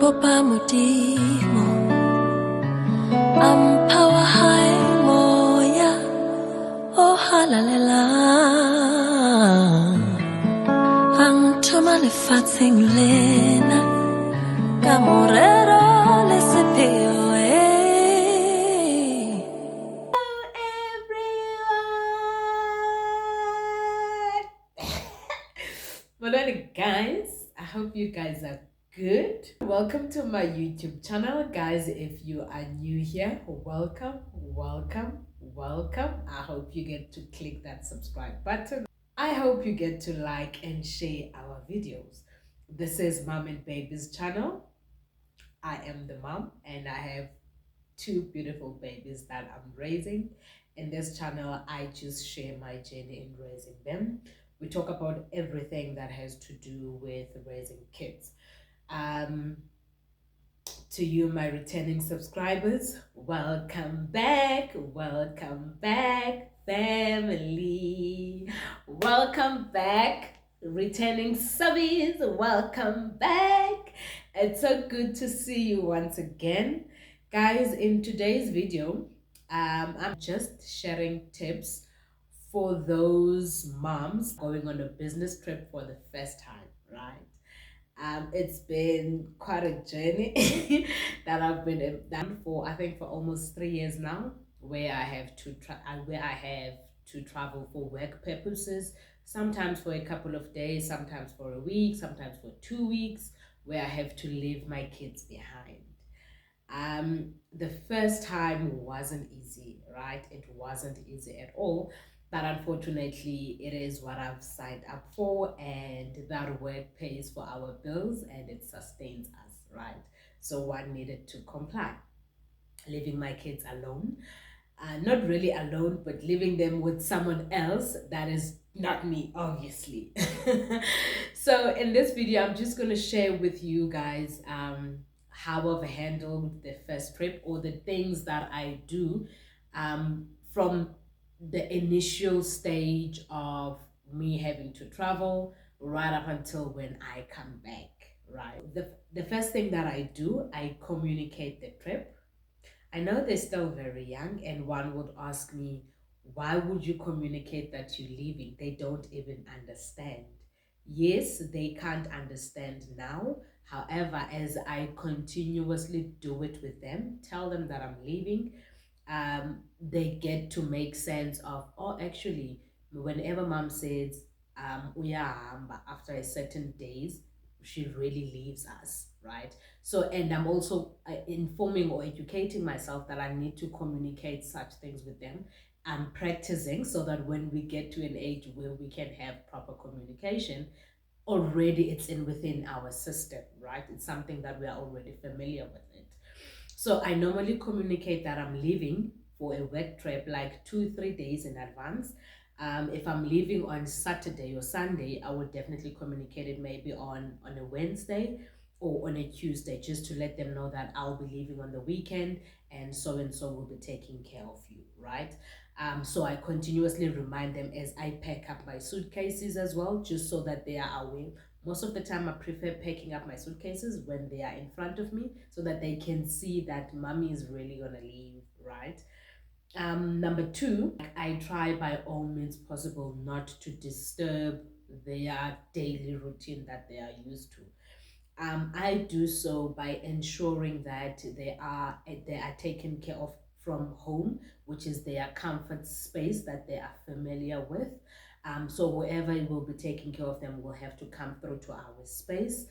bopa modimo power high moya oh halalela ang thoma lefatsheng lena ka morero le sepheo Hello guys, I hope you guys are good. Welcome to my YouTube channel, guys. If you are new here, welcome. I hope you get to click that subscribe button. I hope you get to like and share our videos. This is Mom and Baby's channel. I am the mom and I have two beautiful babies that I'm raising. In this channel, I just share my journey in raising them. We talk about everything that has to do with raising kids. To you, my returning subscribers, welcome back, family. Welcome back, returning subbies, welcome back. It's so good to see you once again. Guys, in today's video, I'm just sharing tips for those moms going on a business trip for the first time, right? It's been quite a journey that I've been done for, I think, for almost 3 years now, where I have to travel for work purposes, sometimes for a couple of days, sometimes for a week, sometimes for 2 weeks, where I have to leave my kids behind. The first time wasn't easy, right? It wasn't easy at all. But unfortunately, it is what I've signed up for, and that work pays for our bills and it sustains us, right? So one needed to comply. Leaving my kids alone, not really alone, but leaving them with someone else that is not me, obviously. So in this video, I'm just going to share with you guys how I've handled the first trip, or the things that I do from the initial stage of me having to travel right up until when I come back, right? The first thing that I do, I communicate the trip. I know they're still very young, and one would ask me, why would you communicate that you're leaving? They don't even understand. Yes, they can't understand now. However, as I continuously do it with them, tell them that I'm leaving, they get to make sense of, oh, actually, whenever mom says, uyahamba after a certain days, she really leaves us, right? So, and I'm also informing or educating myself that I need to communicate such things with them. I'm practicing so that when we get to an age where we can have proper communication, already it's within our system, right? It's something that we are already familiar with it. So I normally communicate that I'm leaving for a work trip like 2-3 days in advance. If I'm leaving on Saturday or Sunday, I would definitely communicate it maybe on a Wednesday or on a Tuesday, just to let them know that I'll be leaving on the weekend and so will be taking care of you, right? So I continuously remind them as I pack up my suitcases as well, just so that they are aware. Most of the time I prefer packing up my suitcases when they are in front of me, so that they can see that mommy is really gonna leave, right? Number two, I try by all means possible not to disturb their daily routine that they are used to. I do so by ensuring that they are taken care of from home, which is their comfort space that they are familiar with. So whoever will be taking care of them will have to come through to our space.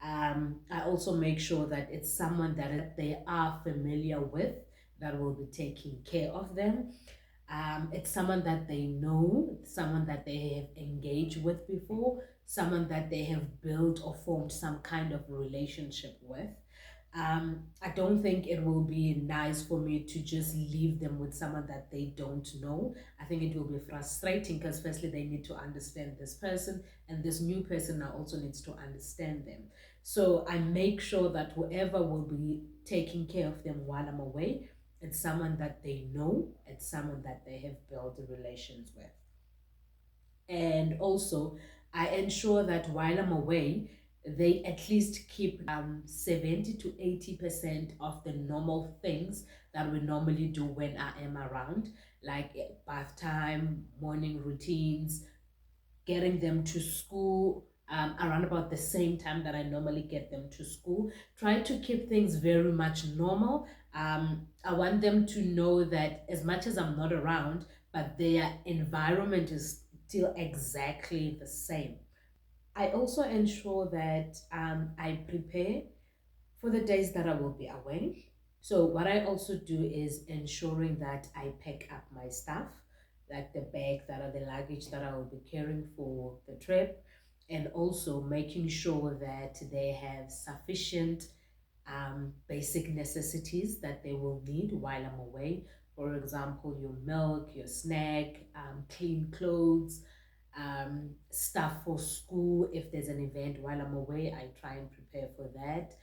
I also make sure that it's someone that they are familiar with that will be taking care of them. It's someone that they know, someone that they have engaged with before, someone that they have built or formed some kind of relationship with. I don't think it will be nice for me to just leave them with someone that they don't know. I think it will be frustrating, because firstly they need to understand this person, and this new person now also needs to understand them. So I make sure that whoever will be taking care of them while I'm away, it's someone that they know, it's someone that they have built relations with. And also, I ensure that while I'm away, they at least keep 70 to 80% of the normal things that we normally do when I am around, like bath time, morning routines, getting them to school around about the same time that I normally get them to school. Try to keep things very much normal. I want them to know that as much as I'm not around, but their environment is still exactly the same. I also ensure that I prepare for the days that I will be away. So what I also do is ensuring that I pack up my stuff, like the bag that are the luggage that I will be carrying for the trip, and also making sure that they have sufficient basic necessities that they will need while I'm away. For example, your milk, your snack, clean clothes, stuff for school. If there's an event while I'm away, I try and prepare for that.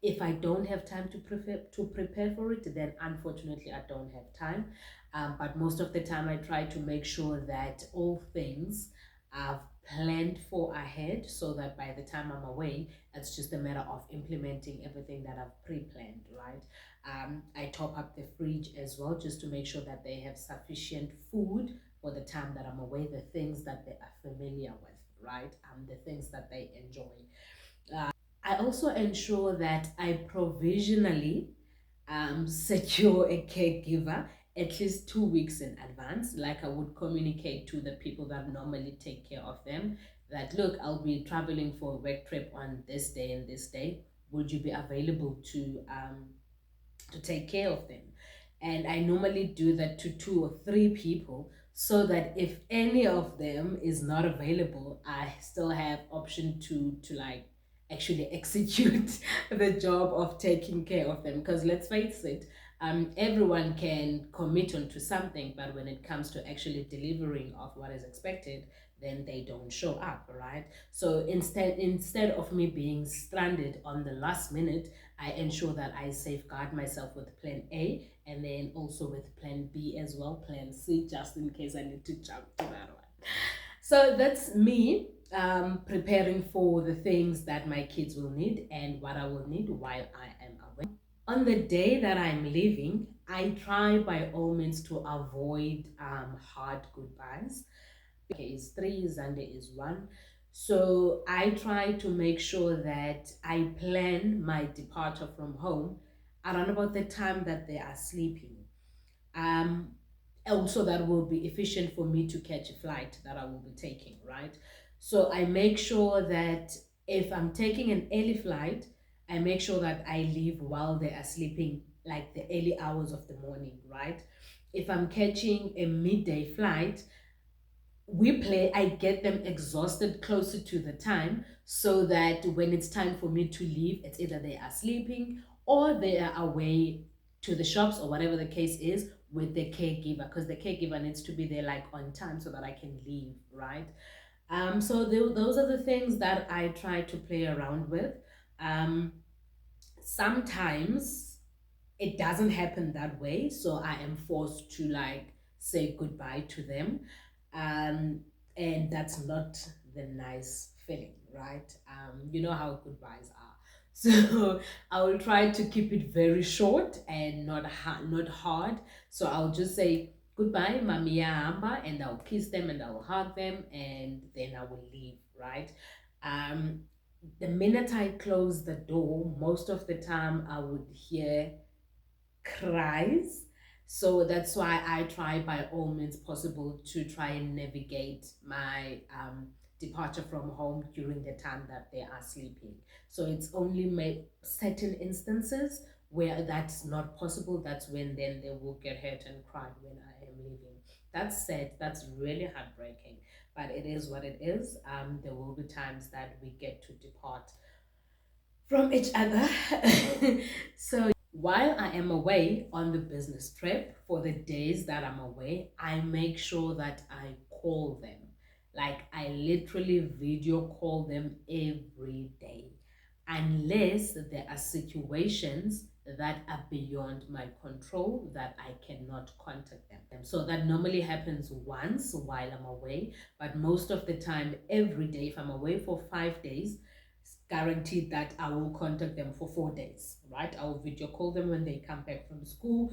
If I don't have time to prepare for it, then unfortunately I don't have time. But most of the time I try to make sure that all things I've planned for ahead, so that by the time I'm away, it's just a matter of implementing everything that I've pre-planned, right? I top up the fridge as well, just to make sure that they have sufficient food for the time that I'm away, the things that they are familiar with, right? The things that they enjoy. I also ensure that I provisionally secure a caregiver at least 2 weeks in advance. Like, I would communicate to the people that normally take care of them that, look, I'll be traveling for a work trip on this day and this day. Would you be available to take care of them? And I normally do that to 2 or 3 people, so that if any of them is not available, I still have option to like actually execute the job of taking care of them. Because let's face it, everyone can commit onto something, but when it comes to actually delivering of what is expected, then they don't show up, right? So instead of me being stranded on the last minute, I ensure that I safeguard myself with plan A, and then also with plan B as well, plan C, just in case I need to jump to that one. So that's me preparing for the things that my kids will need and what I will need while I am away. On the day that I'm leaving, I try by all means to avoid hard goodbyes. Is 3, Sunday is 1. So I try to make sure that I plan my departure from home around about the time that they are sleeping. Um, Also, that will be efficient for me to catch a flight that I will be taking, right? So I make sure that if I'm taking an early flight, I make sure that I leave while they are sleeping, like the early hours of the morning, right? If I'm catching a midday flight, I get them exhausted closer to the time, so that when it's time for me to leave, it's either they are sleeping or they are away to the shops or whatever the case is with the caregiver, because the caregiver needs to be there like on time so that I can leave, right? So those are the things that I try to play around with. um Sometimes it doesn't happen that way, so I am forced to like say goodbye to them. um and that's not the nice feeling, right? You know how goodbyes are. So I will try to keep it very short and not hard. So I'll just say goodbye, mami amba, and I'll kiss them and I'll hug them, and then I will leave, right? um the minute I close the door, most of the time I would hear cries. So that's why I try by all means possible to try and navigate my departure from home during the time that they are sleeping. So it's only certain instances where that's not possible. That's when then they will get hurt and cry when I am leaving. That's sad. That's really heartbreaking. But it is what it is. There will be times that we get to depart from each other. So while I am away on the business trip, for the days that I'm away, I make sure that I call them. Like, I literally video call them every day. unless there are situations that are beyond my control that I cannot contact them. So that normally happens once while I'm away, but most of the time, every day, if I'm away for 5 days, it's guaranteed that I will contact them for 4 days, right? I will video call them when they come back from school,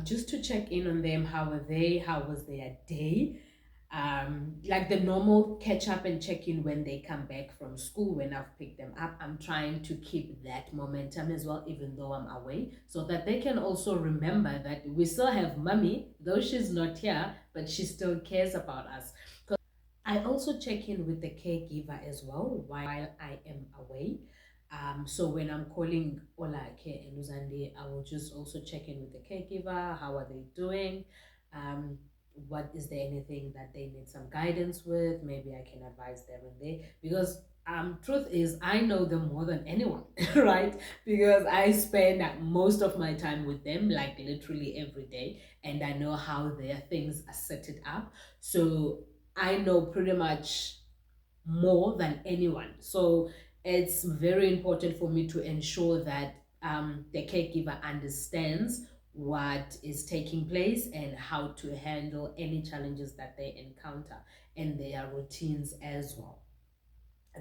just to check in on them. How are they? How was their day? Like the normal catch up and check in when they come back from school, when I've picked them up. I'm trying to keep that momentum as well, even though I'm away, so that they can also remember that we still have mommy, though she's not here, but she still cares about us. I also check in with the caregiver as well while I am away. So when I'm calling Ola Care and Uzande, I will just also check in with the caregiver. How are they doing? Um, what is there anything that they need some guidance with? Maybe I can advise them and there, because truth is I know them more than anyone, right? Because I spend most of my time with them, like literally every day, and I know how their things are set it up. So I know pretty much more than anyone. So it's very important for me to ensure that the caregiver understands what is taking place and how to handle any challenges that they encounter and their routines as well.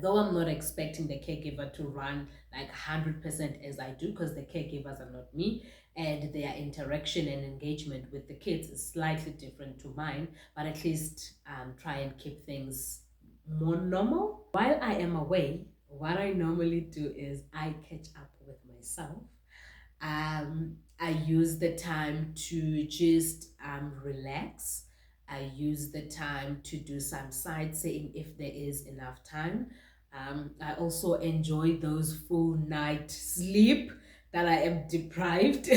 Though I'm not expecting the caregiver to run like 100% as I do, because the caregivers are not me, and their interaction and engagement with the kids is slightly different to mine, but at least try and keep things more normal. While I am away, what I normally do is I catch up with myself. I use the time to just relax. I use the time to do some sightseeing if there is enough time. I also enjoy those full night sleep that I am deprived.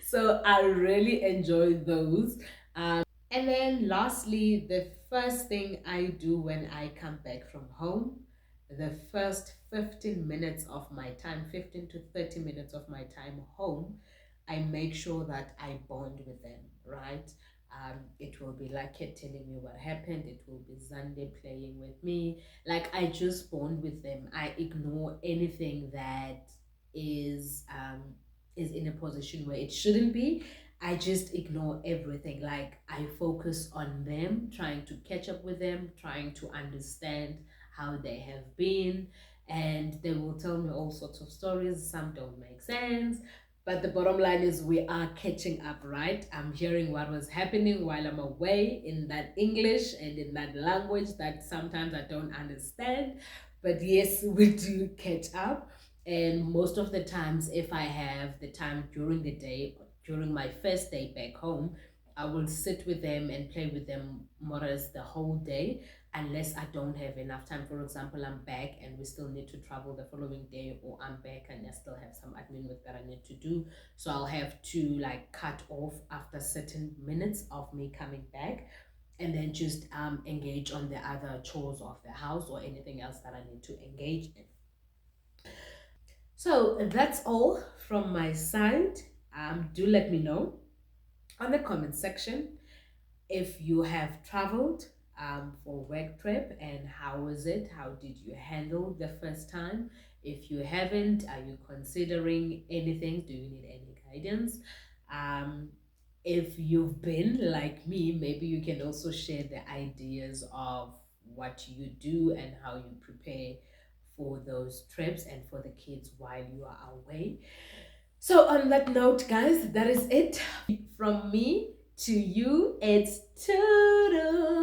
So I really enjoy those. And then lastly, the first thing I do when I come back from home, the first 15 minutes of my time, 15 to 30 minutes of my time home, I make sure that I bond with them, right? It will be like it telling me what happened. It will be Zande playing with me. Like I just bond with them. I ignore anything that is in a position where it shouldn't be. I just ignore everything. Like I focus on them, trying to catch up with them, trying to understand how they have been, and they will tell me all sorts of stories. Some don't make sense, but the bottom line is we are catching up, right? I'm hearing what was happening while I'm away in that English and in that language that sometimes I don't understand. But yes, we do catch up. And most of the times, if I have the time during the day, during my first day back home, I will sit with them and play with them more or less the whole day, unless I don't have enough time. For example, I'm back and we still need to travel the following day, or I'm back and I still have some admin work that I need to do. So I'll have to like cut off after certain minutes of me coming back, and then just engage on the other chores of the house or anything else that I need to engage in. So that's all from my side. Do let me know on the comment section if you have traveled for work trip, and how was it? How did you handle the first time? If you haven't, are you considering anything? Do you need any guidance? Um, if you've been like me, maybe you can also share the ideas of what you do and how you prepare for those trips and for the kids while you are away. So on that note, guys, that is it from me to you. It's Toodles.